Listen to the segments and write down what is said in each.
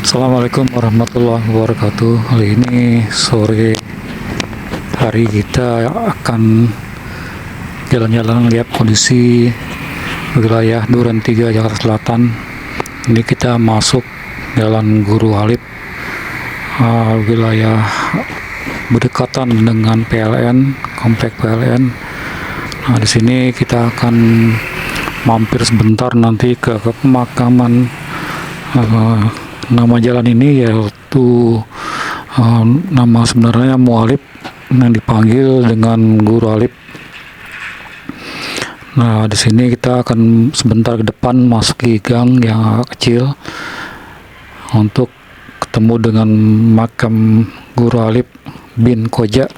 Assalamualaikum warahmatullahi wabarakatuh. Kali ini sore hari kita akan jalan-jalan lihat kondisi wilayah Duren 3 Jakarta Selatan. Ini kita masuk Jalan Guru Halib, wilayah berdekatan dengan PLN, komplek PLN. Nah, di sini kita akan mampir sebentar nanti ke pemakaman. Nama jalan ini yaitu nama sebenarnya Mualib yang dipanggil dengan Guru Halib. Nah, di sini kita akan sebentar ke depan masuki gang yang kecil untuk ketemu dengan makam Guru Halib bin Koja.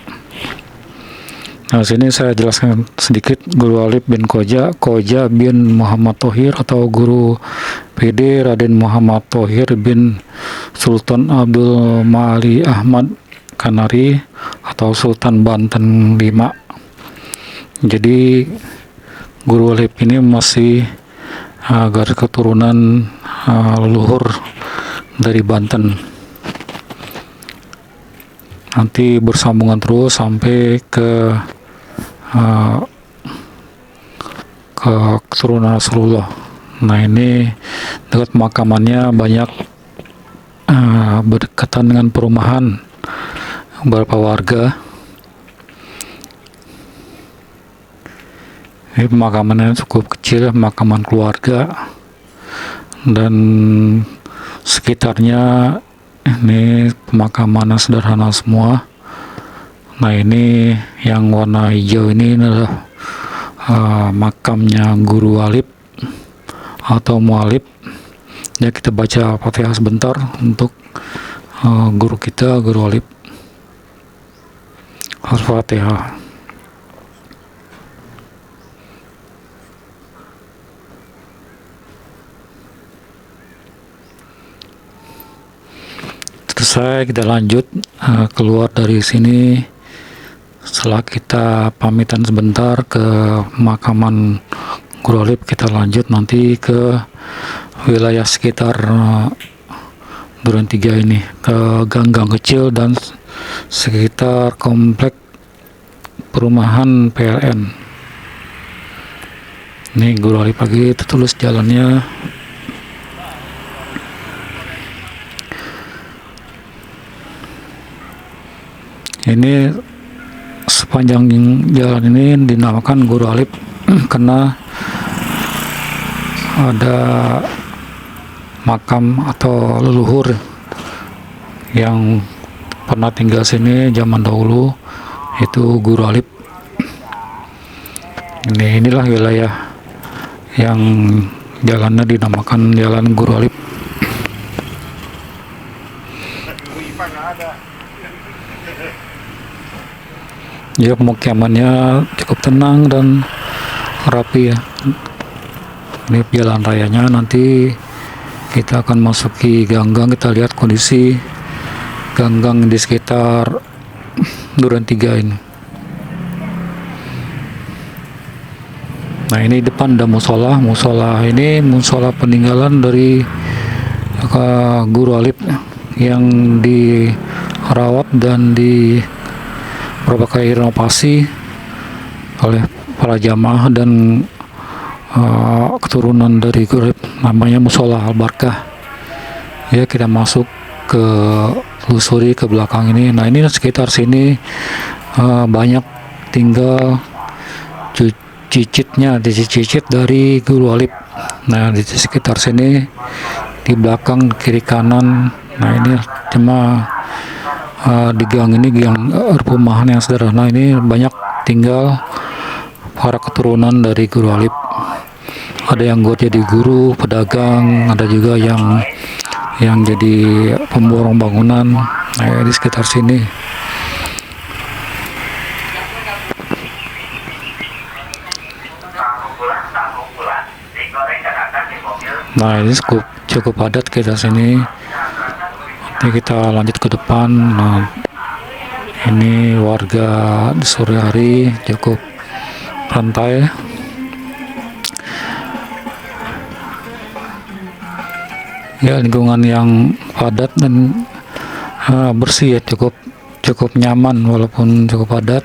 Nah, sini saya jelaskan sedikit. Guru Halib bin Koja, Koja bin Muhammad Thohir atau Guru PD Raden Muhammad Thohir bin Sultan Abdul Mali Ahmad Kanari atau Sultan Banten V. Jadi Guru Halib ini masih garis keturunan leluhur dari Banten. Nanti bersambungan terus sampai ke keturunan Rasulullah. Nah, ini dekat pemakamannya banyak berdekatan dengan perumahan beberapa warga. Ini pemakamannya cukup kecil, pemakaman keluarga, dan sekitarnya ini pemakaman sederhana semua. Nah, ini yang warna hijau ini adalah makamnya Guru Halib atau Mualib. Ya, kita baca Fatihah sebentar untuk guru kita, Guru Halib. Al-Fatihah. Selesai, kita lanjut keluar dari sini. Setelah kita pamitan sebentar ke pemakaman Guru Halib, kita lanjut nanti ke wilayah sekitar Duren 3 ini, ke gang-gang kecil dan sekitar komplek perumahan PLN. Ini Guru Halib lagi tertulis jalannya. Ini sepanjang jalan ini dinamakan Guru Halib karena ada makam atau leluhur yang pernah tinggal sini zaman dahulu, itu Guru Halib. Inilah wilayah yang jalannya dinamakan Jalan Guru Halib. Ya, pemukimannya cukup tenang dan rapi ya. Ini jalan rayanya, nanti kita akan masuki gang-gang, kita lihat kondisi gang-gang di sekitar Duren 3 ini. Nah, ini depan ada musola. Musola ini musola peninggalan dari Guru Halib yang dirawat dan berbagai renovasi oleh para jamaah dan keturunan dari Guru Halib, namanya Musola Al-Barkah. Ya, kita masuk ke telusuri ke belakang ini. Nah, ini sekitar sini banyak tinggal cicit dari Guru Halib. Nah, di sekitar sini, di belakang kiri kanan, nah ini cuma di gang ini, gang perumahan yang sederhana ini, banyak tinggal para keturunan dari Guru Halib. Ada yang buat jadi guru, pedagang, ada juga yang jadi pemborong bangunan. Nah, di sekitar sini. Nah, ini cukup padat kita sini. Nanti kita lanjut ke depan. Nah, ini warga di sore hari cukup santai. ya lingkungan yang padat dan bersih ya, cukup cukup nyaman walaupun cukup padat.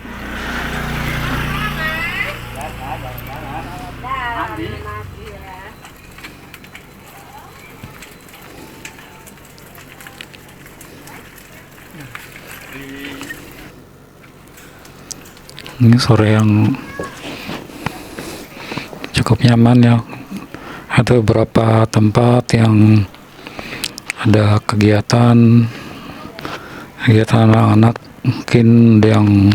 Ini sore yang cukup nyaman ya. Ada beberapa tempat yang ada kegiatan anak-anak, mungkin ada yang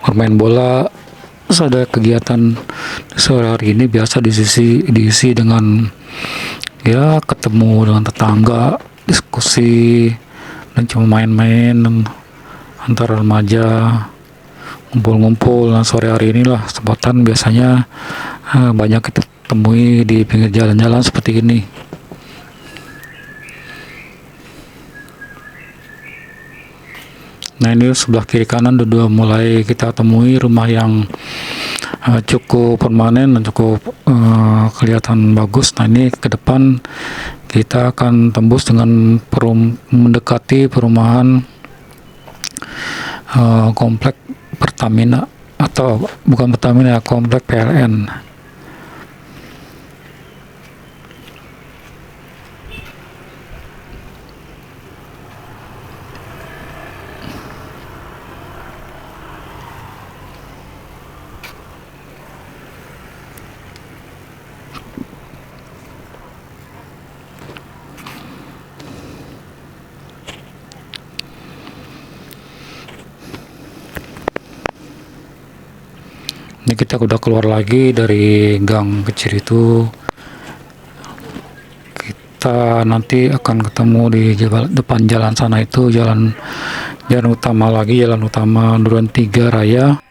bermain bola. Terus ada kegiatan sore hari ini biasa diisi dengan ya ketemu dengan tetangga, diskusi, dan cuma main-main antara remaja, ngumpul-ngumpul. Nah, sore hari inilah kesempatan biasanya banyak kita temui di pinggir jalan-jalan seperti ini. Nah, ini sebelah kiri kanan udah mulai kita temui rumah yang cukup permanen dan cukup kelihatan bagus. Nah, ini ke depan kita akan tembus dengan mendekati perumahan komplek Pertamina, atau bukan Pertamina, komplek PLN. Ini kita udah keluar lagi dari gang kecil itu. Kita nanti akan ketemu di depan jalan sana itu, jalan utama lagi, jalan utama Duren 3 Raya.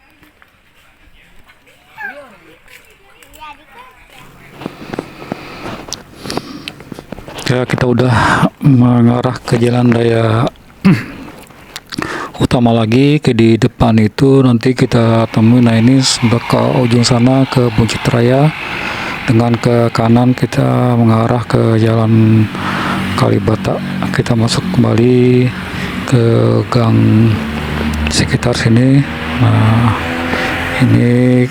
Ya, kita udah mengarah ke jalan raya utama lagi. Di depan itu nanti kita temui. Nah, ini sebelah ke ujung sana ke Bukit Raya, dengan ke kanan kita mengarah ke jalan Kalibata. Kita masuk kembali ke gang sekitar sini. Nah, ini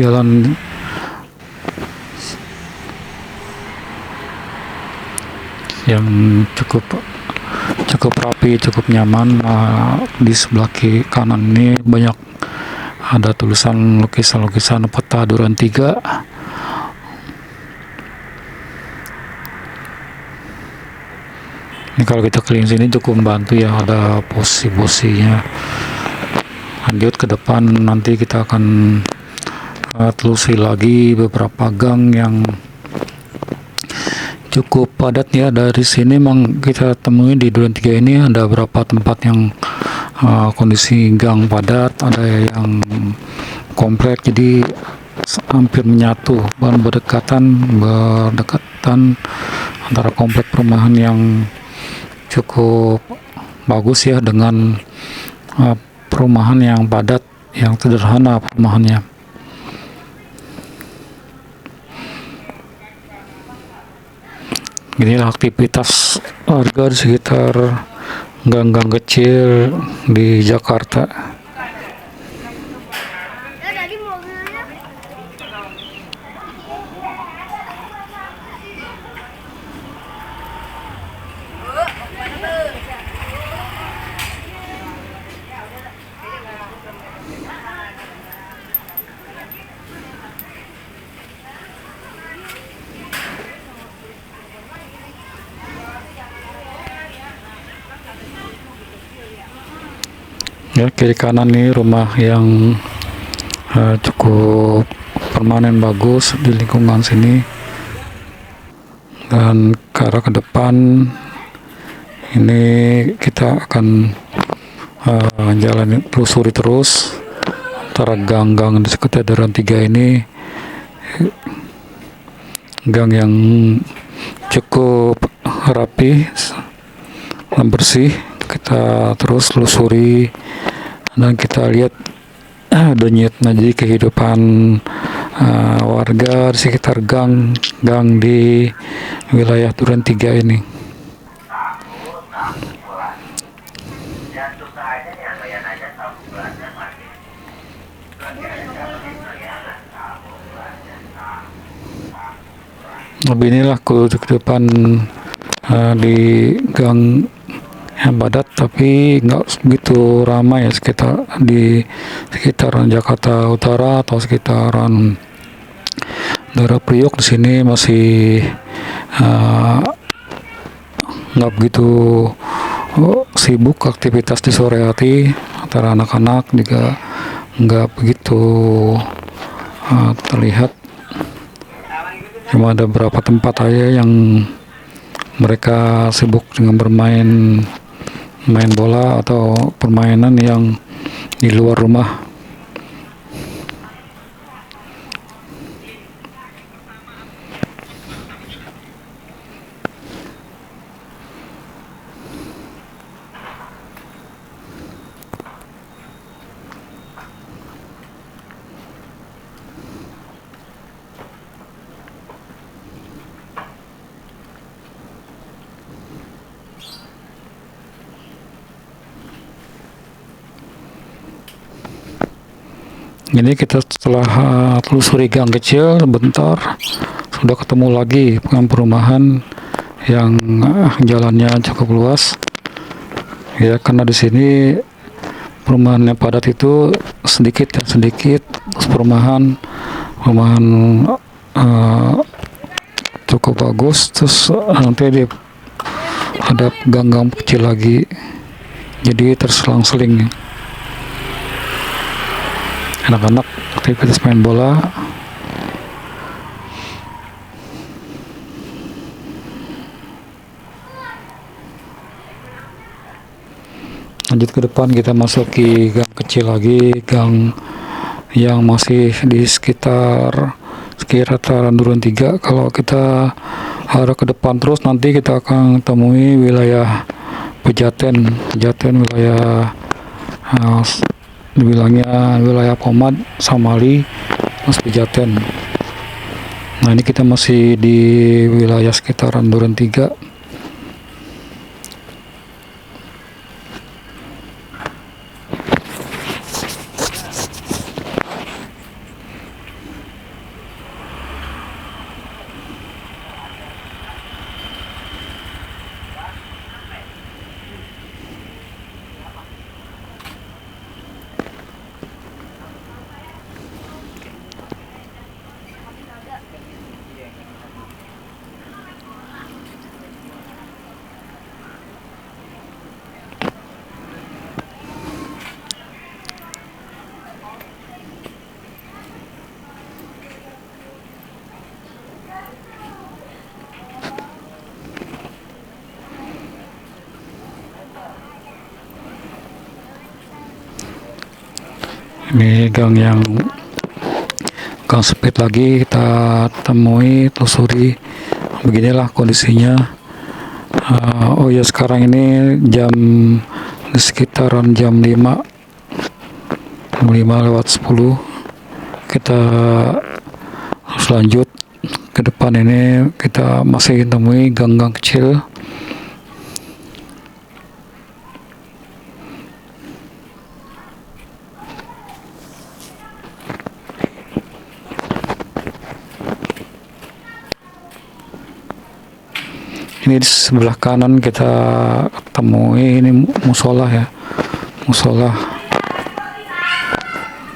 jalan yang cukup rapi, cukup nyaman. Di sebelah kiri kanan ini banyak ada tulisan lukisan peta Duren 3. Ini kalau kita keliling sini cukup membantu ya, ada posisi-posisinya. Lanjut ke depan nanti kita akan telusuri lagi beberapa gang yang cukup padat ya. Dari sini memang kita temui di Duren 3 ini ada beberapa tempat yang kondisi gang padat, ada yang komplek, jadi hampir menyatu, berdekatan antara komplek perumahan yang cukup bagus ya, dengan perumahan yang padat, yang sederhana perumahannya. Inilah aktivitas warga di sekitar gang-gang kecil di Jakarta. Ya, kiri kanan nih rumah yang cukup permanen bagus di lingkungan sini. Dan ke arah ke depan ini kita akan jalan telusuri terus antara gang-gang di sekitar Duren 3 ini, gang yang cukup rapi dan bersih. Kita terus telusuri dan kita lihat denyut nadi kehidupan warga di sekitar gang di wilayah Duren 3 ini. Lebih inilah ke depan di gang yang padat, tapi nggak begitu ramai ya, di sekitaran Jakarta Utara atau sekitaran daerah Priok. Di sini masih nggak begitu sibuk aktivitas di sore hari, antara anak-anak juga nggak begitu terlihat. Cuma ada beberapa tempat aja yang mereka sibuk dengan main bola atau permainan yang di luar rumah. Ini kita setelah telusuri gang kecil bentar, sudah ketemu lagi dengan perumahan yang jalannya cukup luas. Ya, karena di sini perumahannya padat itu sedikit, terus perumahan cukup bagus, terus nanti ada gang-gang kecil lagi, jadi terselang-seling. Anak-anak aktivitas main bola. Lanjut ke depan, kita masuki gang kecil lagi, gang yang masih di sekitaran Duren 3. Kalau kita arah ke depan terus, nanti kita akan temui wilayah Pejaten wilayah dibilangnya wilayah Pomad, Samali, Mas Pejaten. Nah, ini kita masih di wilayah sekitaran Duren 3. Ini gang sempit lagi, kita temui, telusuri. Beginilah kondisinya. Oh ya, sekarang ini di sekitaran jam 5:10. Kita harus lanjut ke depan. Ini kita masih temui gang-gang kecil. Ini di sebelah kanan kita temui ini musola ya, musola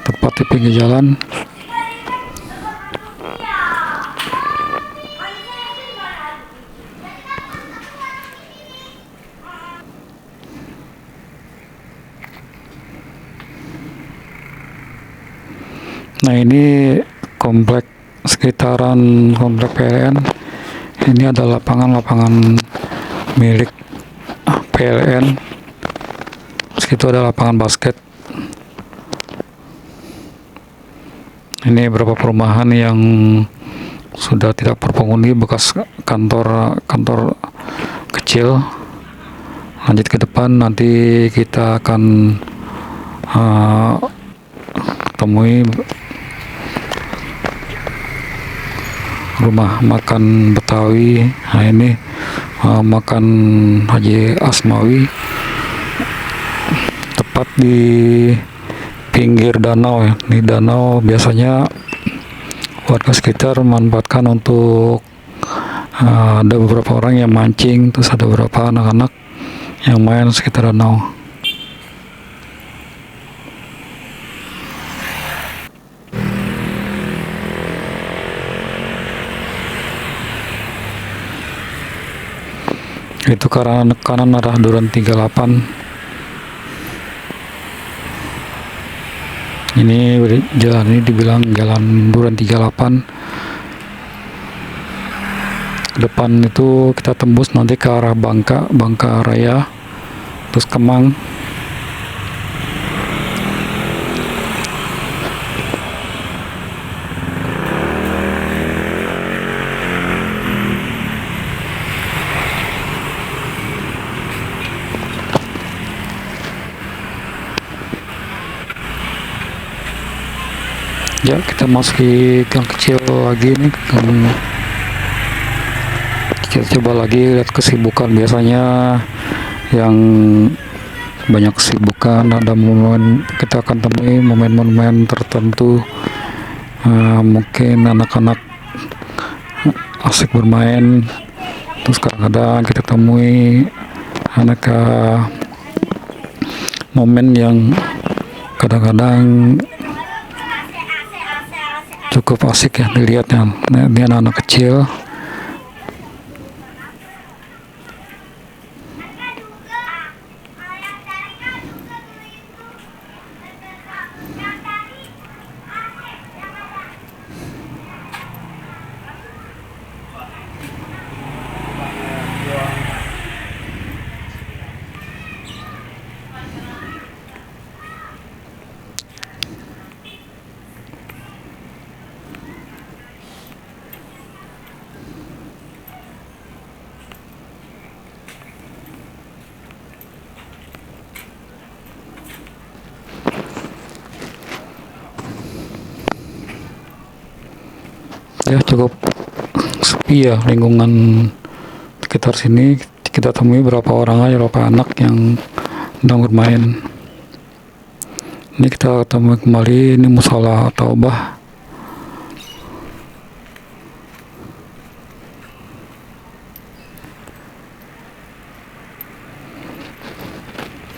tepat di pinggir jalan. Nah, ini sekitaran komplek PLN. Ini ada lapangan milik PLN. Segitu ada lapangan basket. Ini beberapa perumahan yang sudah tidak berpenghuni, bekas kantor kecil. Lanjut ke depan, nanti kita akan temui rumah makan Betawi. Nah ini makan Haji Asmawi, tepat di pinggir danau ya. Di danau biasanya warga sekitar memanfaatkan untuk ada beberapa orang yang mancing, terus ada beberapa anak-anak yang main sekitar danau. Itu kanan arah Duren 38. Ini jalan ini dibilang jalan Duren 38. Depan itu kita tembus nanti ke arah Bangka Raya, terus Kemang. Ya, kita masuki gang kecil lagi nih. Kita coba lagi lihat kesibukan. Biasanya yang banyak kesibukan, ada momen kita akan temui momen-momen tertentu. Mungkin anak-anak asik bermain, terus kadang-kadang kita temui anak momen yang kadang-kadang cukup asik ya dilihatnya. Nah, ini anak-anak kecil. Ya cukup sepi ya lingkungan sekitar sini. Kita temui berapa orang aja, berapa anak yang sedang bermain. Ini kita temui kembali, ini musola Taubah.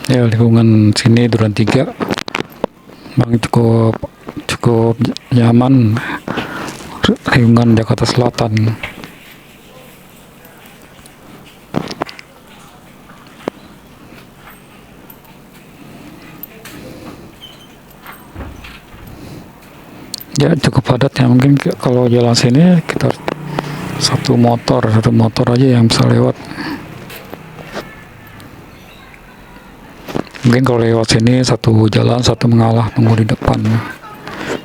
Ya lingkungan sini Duren 3 Bang cukup nyaman, lingkungan Jakarta Selatan. Ya cukup padat ya, mungkin kalau jalan sini kita satu motor aja yang bisa lewat. Mungkin kalau lewat sini satu jalan, satu mengalah tunggu di depan.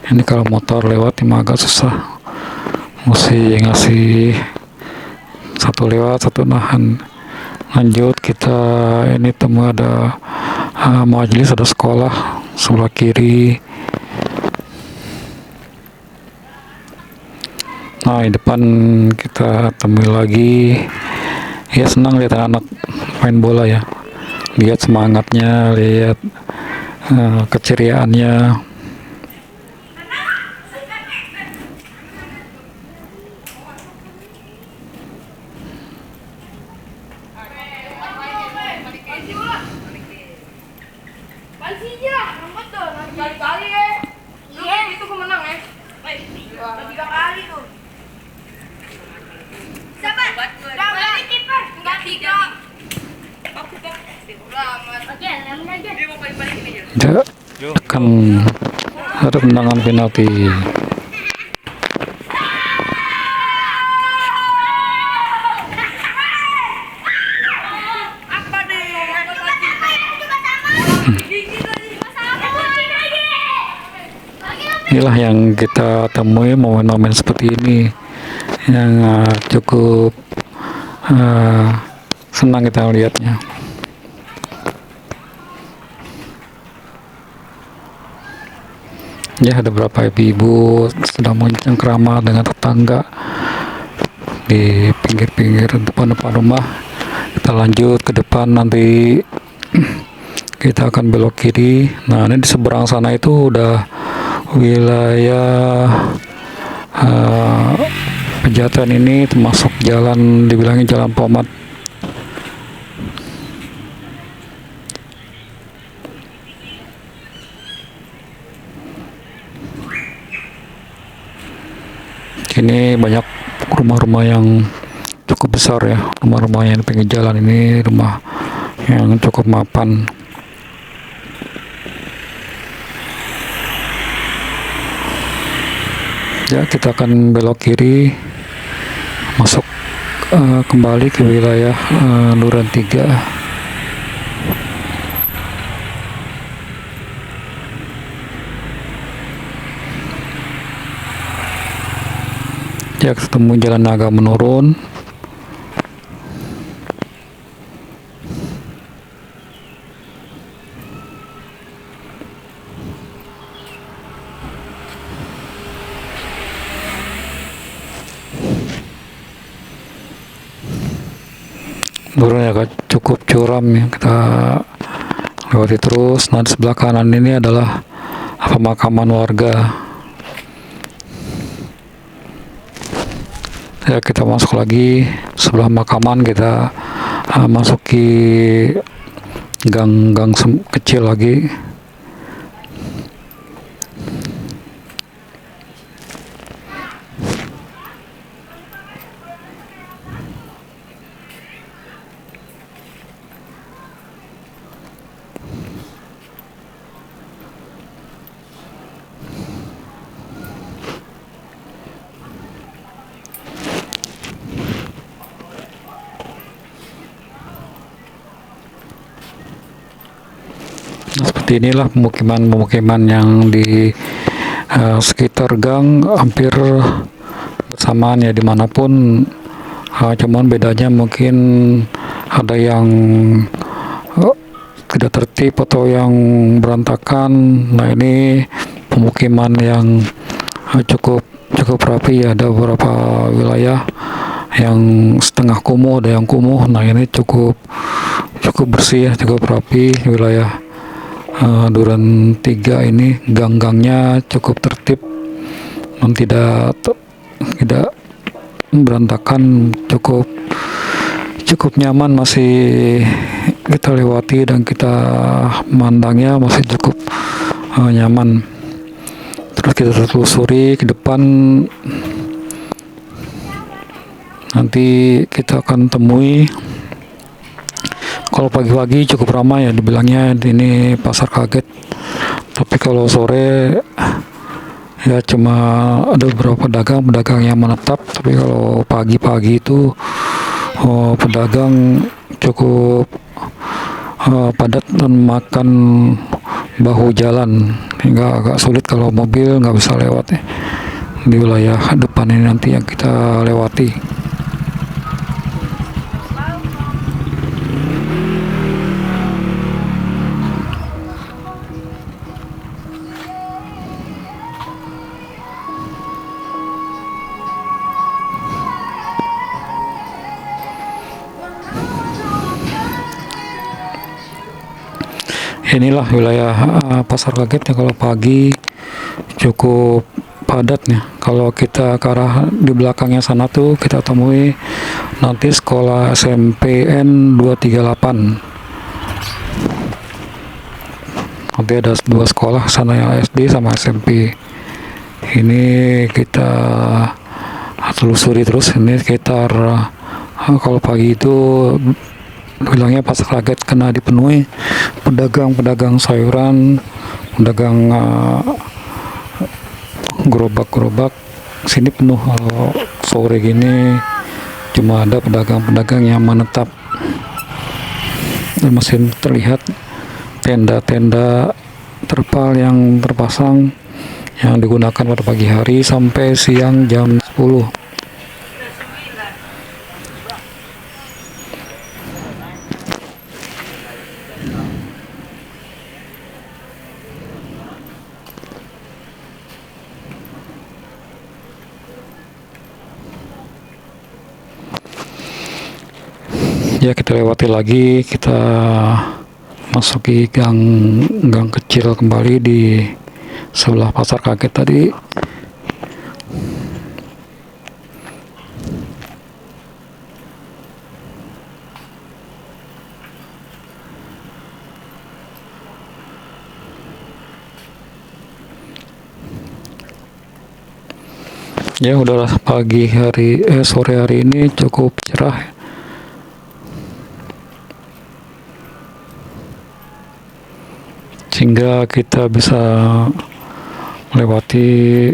Ini kalau motor lewat emang agak susah, mesti ngasih satu lewat, satu nahan. Lanjut kita ini temu ada majelis, ada sekolah sebelah kiri. Nah di depan kita temui lagi. Ya senang lihat anak main bola ya, lihat semangatnya, lihat keceriaannya. Ya, akan ada tendangan penalti. Inilah yang kita temui, momen-momen seperti ini yang cukup senang kita melihatnya. Ya ada beberapa ibu-ibu sedang mencengkrama dengan tetangga di pinggir-pinggir depan-depan rumah. Kita lanjut ke depan, nanti kita akan belok kiri. Nah, ini di seberang sana itu udah wilayah Pejaten. Ini termasuk jalan, dibilangnya jalan Pomat. Ini banyak rumah-rumah yang cukup besar ya, rumah-rumah yang di pinggir jalan ini rumah yang cukup mapan. Ya, kita akan belok kiri, masuk kembali ke wilayah Duren 3. Ya, ketemu jalan agak menurun. Turunnya agak cukup curam ya, kita lewati terus. Nah, di sebelah kanan ini adalah pemakaman warga. Ya, kita masuk lagi sebelah makaman, kita masuki gang-gang kecil lagi. Nah, seperti inilah pemukiman-pemukiman yang di sekitar gang, hampir bersamaan ya dimanapun. Cuman bedanya mungkin ada yang tidak tertib atau yang berantakan. Nah, ini pemukiman yang cukup rapi ya. Ada beberapa wilayah yang setengah kumuh, ada yang kumuh. Nah, ini cukup bersih ya, cukup rapi. Wilayah Duren 3 ini gang-gangnya cukup tertib dan tidak berantakan, cukup nyaman, masih kita lewati dan kita memandangnya masih cukup nyaman. Terus kita telusuri ke depan, nanti kita akan temui, kalau pagi-pagi cukup ramai ya, dibilangnya ini pasar kaget. Tapi kalau sore ya cuma ada beberapa pedagang yang menetap. Tapi kalau pagi-pagi itu pedagang cukup padat dan makan bahu jalan, hingga agak sulit kalau mobil nggak bisa lewat ya. Di wilayah depan ini nanti yang kita lewati. Inilah wilayah pasar kaget ya, kalau pagi cukup padat nih. Kalau kita ke arah di belakangnya sana tuh kita temui nanti sekolah SMPN 238. Nanti ada dua sekolah sana, yang SD sama SMP. Ini kita telusuri terus. Ini sekitar kalau pagi itu bilangnya pasar kaget karena dipenuhi pedagang sayuran, pedagang gerobak-gerobak. Sini penuh. Kalau sore gini cuma ada pedagang-pedagang yang menetap, dan masih terlihat tenda-tenda terpal yang terpasang yang digunakan pada pagi hari sampai siang jam 10. Ya, kita lewati lagi, kita masuki gang kecil kembali di sebelah pasar kaget tadi. Ya, udahlah, sore hari ini cukup cerah, sehingga kita bisa melewati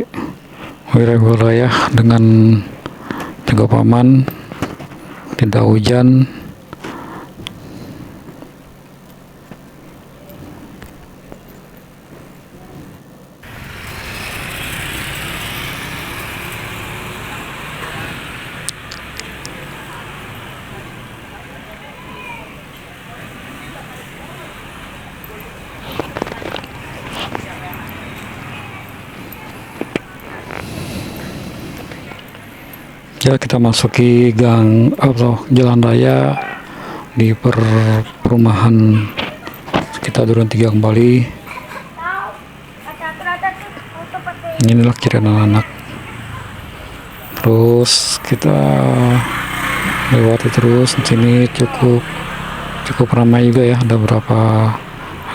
wilayah dengan cukup aman, tidak hujan. Ya, kita masuki gang atau jalan raya di perumahan kita Duren 3 kembali. Inilah kira anak-anak. Terus kita lewati terus. Di sini cukup ramai juga ya, ada beberapa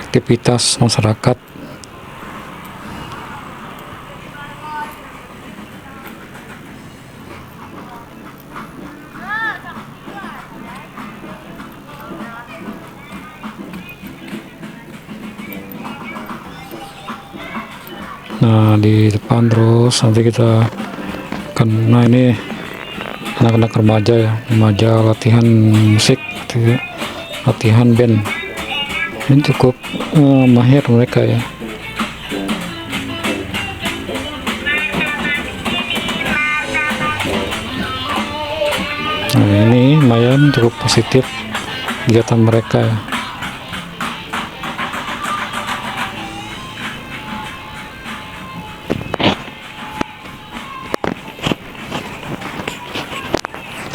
aktivitas masyarakat. Nah, di depan terus nanti kita akan, nah ini anak-anak remaja ya, remaja latihan musik gitu ya, latihan band. Ini cukup mahir mereka ya. Nah, ini lumayan cukup positif kegiatan mereka ya.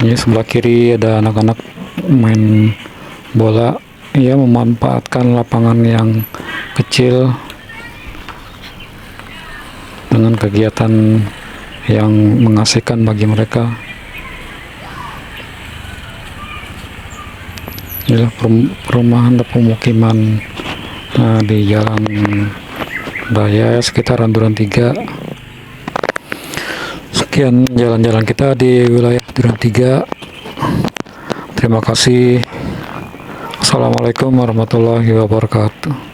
Ini sebelah kiri ada anak-anak main bola, ya, memanfaatkan lapangan yang kecil dengan kegiatan yang mengasihkan bagi mereka. Inilah perumahan dan pemukiman di jalan raya sekitaran Duren 3. Sekian jalan-jalan kita di wilayah Duren 3. Terima kasih. Assalamualaikum warahmatullahi wabarakatuh.